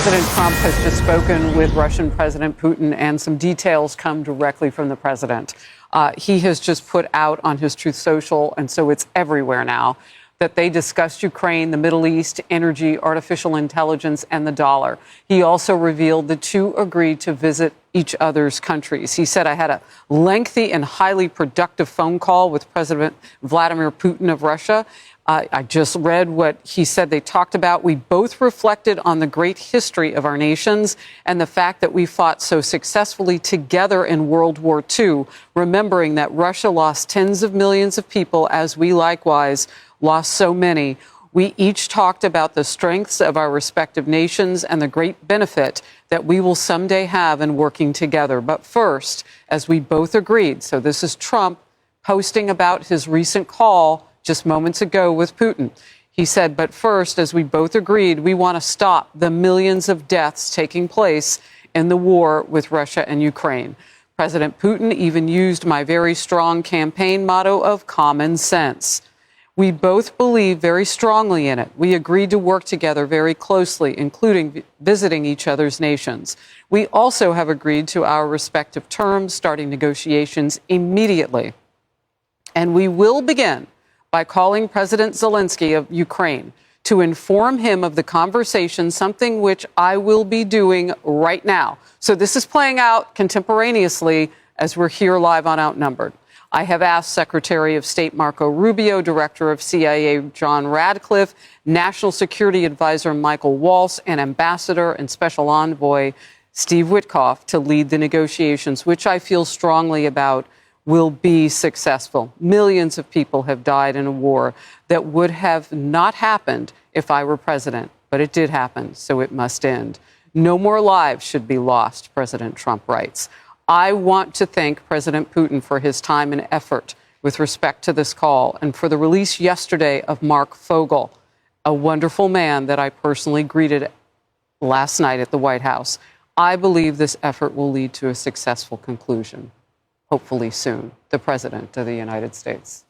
President Trump has just spoken with Russian President Putin, and some details come directly from the president. He has just put out on his Truth Social, and so it's everywhere now, that they discussed Ukraine, the Middle East, energy, artificial intelligence, and the dollar. He also revealed the two agreed to visit each other's countries. He said, "I had a lengthy and highly productive phone call with President Vladimir Putin of Russia. I just read what he said they talked about. We both reflected on the great history of our nations and the fact that we fought so successfully together in World War II, remembering that Russia lost tens of millions of people, as we likewise lost so many. We each talked about the strengths of our respective nations and the great benefit that we will someday have in working together. But first, as we both agreed," so this is Trump posting about his recent call just moments ago with Putin. He said, "But first, as we both agreed, we want to stop the millions of deaths taking place in the war with Russia and Ukraine. President Putin even used my very strong campaign motto of common sense. We both believe very strongly in it. We agreed to work together very closely, including visiting each other's nations. We also have agreed to our respective terms, starting negotiations immediately. And we will begin by calling President Zelensky of Ukraine to inform him of the conversation, something which I will be doing right now." So this is playing out contemporaneously as we're here live on Outnumbered. "I have asked Secretary of State Marco Rubio, Director of CIA John Radcliffe, National Security Advisor Michael Waltz, and Ambassador and Special Envoy Steve Witkoff to lead the negotiations, which I feel strongly about will be successful. Millions of people have died in a war that would have not happened if I were president, but it did happen, so it must end. No more lives should be lost," President Trump writes. "I want to thank President Putin for his time and effort with respect to this call and for the release yesterday of Mark Fogel, a wonderful man that I personally greeted last night at the White House. I believe this effort will lead to a successful conclusion, hopefully soon," the President of the United States.